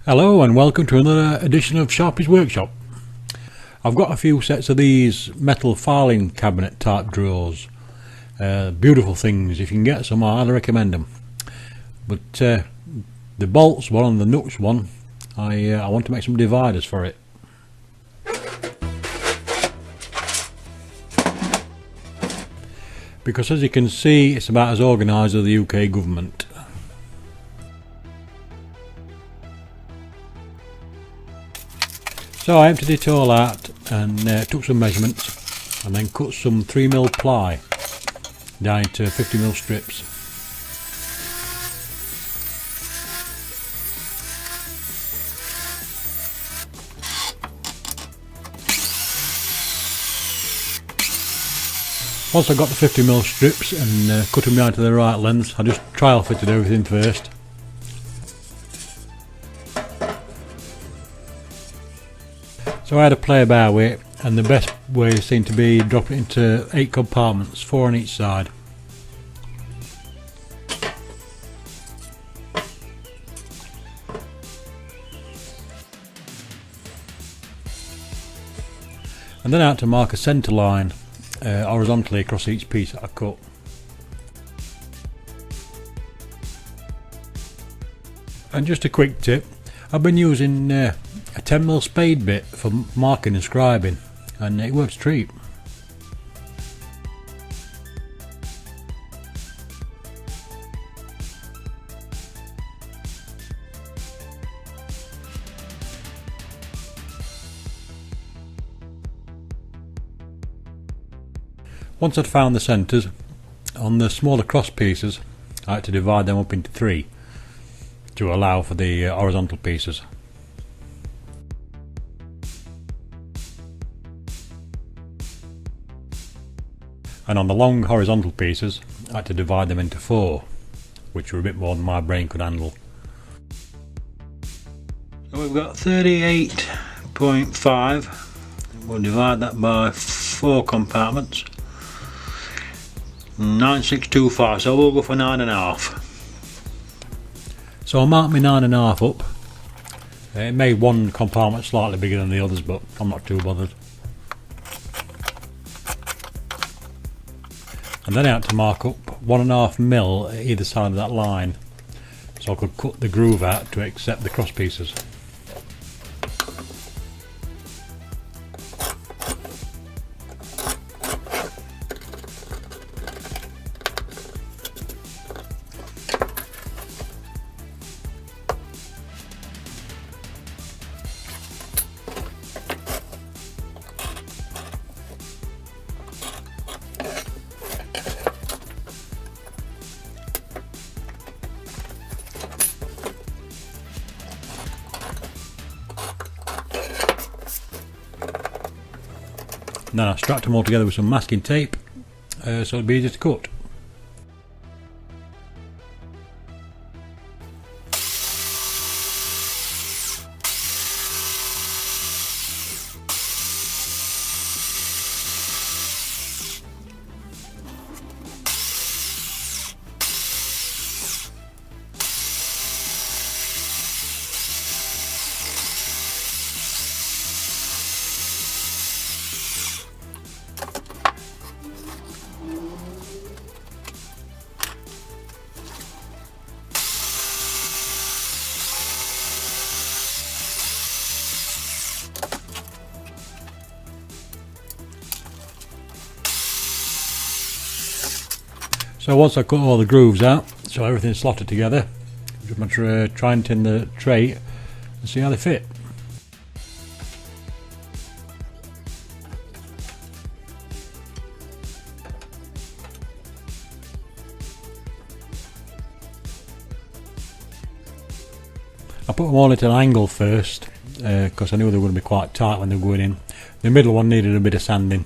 Hello and welcome to another edition of Sharpey's Workshop. I've got a few sets of these metal filing cabinet type drawers. Beautiful things. If you can get some, I highly recommend them. But the bolts one and the nuts one, I want to make some dividers for it. Because as you can see, it's about as organised as the UK government. So I emptied it all out and took some measurements and then cut some 3mm ply down into 50mm strips. Once I got the 50mm strips and cut them down to the right length, I just trial fitted everything first. So I had to play about with it, and the best way seemed to be drop it into 8 compartments, 4 on each side. And then I had to mark a centre line horizontally across each piece that I cut. And just a quick tip, I've been using a 10mm spade bit for marking and scribing, and it works a treat. Once I'd found the centres, on the smaller cross pieces I had to divide them up into 3 to allow for the horizontal pieces. And on the long horizontal pieces I had to divide them into 4, which were a bit more than my brain could handle. So we've got 38.5, we'll divide that by 4 compartments, 9625, so we'll go for 9.5. So I marked my 9.5 up. It made one compartment slightly bigger than the others, but I'm not too bothered. And then I had to mark up 1.5mm at either side of that line, so I could cut the groove out to accept the cross pieces. And then I strapped them all together with some masking tape so it'd be easy to cut. So once I cut all the grooves out, so everything's slotted together, just matter of trying it in the tray and see how they fit. I put them all at an angle first because I knew they were going to be quite tight when they were going in. The middle one needed a bit of sanding.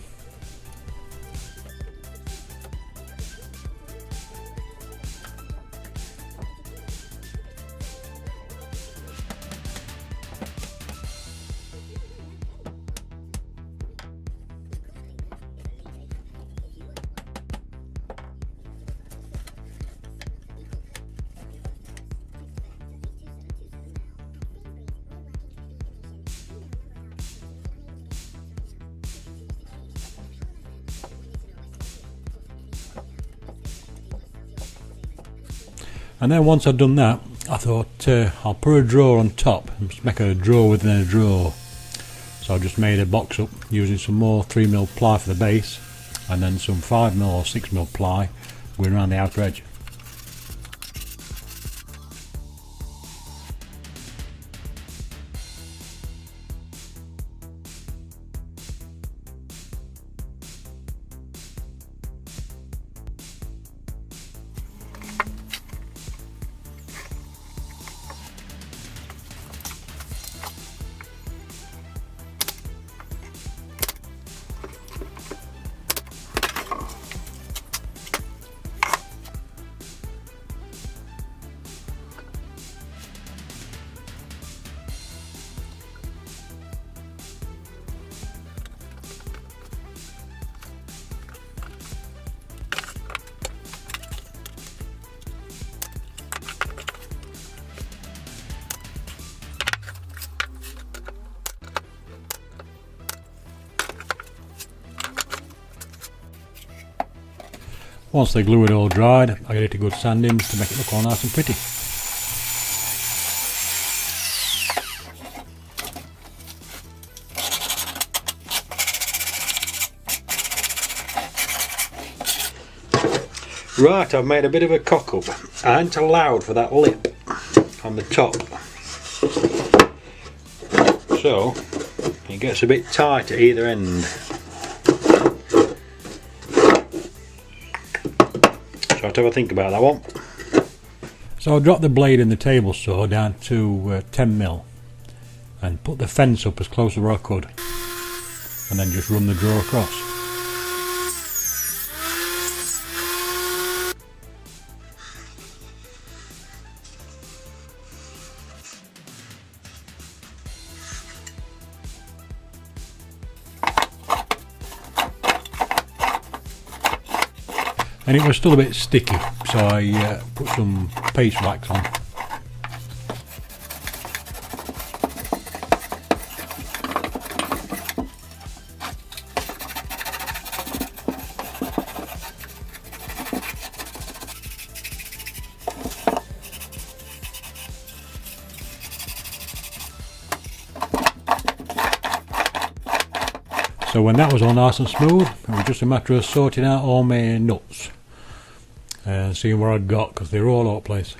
And then once I'd done that, I thought I'll put a drawer on top and just make a drawer within a drawer. So I just made a box up using some more 3mm ply for the base, and then some 5mm or 6mm ply going around the outer edge. Once the glue had all dried, I get it a good sanding to make it look all nice and pretty. Right, I've made a bit of a cock up. I hadn't allowed for that lip on the top, so it gets a bit tight at either end. So I have to have a think about that one. So I'll drop the blade in the table saw down to 10mm and put the fence up as close as I could, and then just run the drawer across. And it was still a bit sticky, so I put some paste wax on. So when that was all nice and smooth, it was just a matter of sorting out all my nuts and seeing where I'd got, because they were all over the place.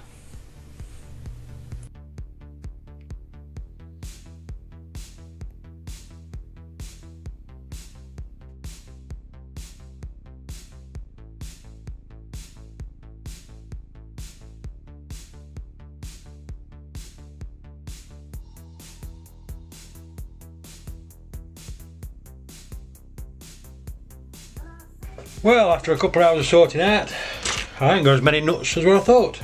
Well, after a couple of hours of sorting out, I ain't got as many nuts as what I thought.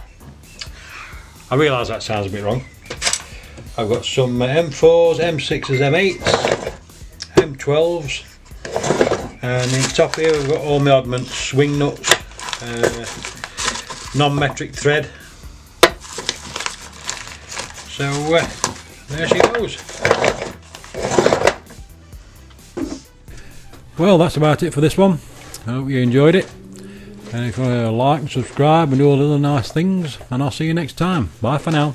I realise that sounds a bit wrong. I've got some M4s, M6s, M8s, M12s, and in top here we've got all my oddments, swing nuts, non-metric thread. So there she goes. Well, that's about it for this one. I hope you enjoyed it. And if you want to like and subscribe and do all the other nice things, and I'll see you next time. Bye for now.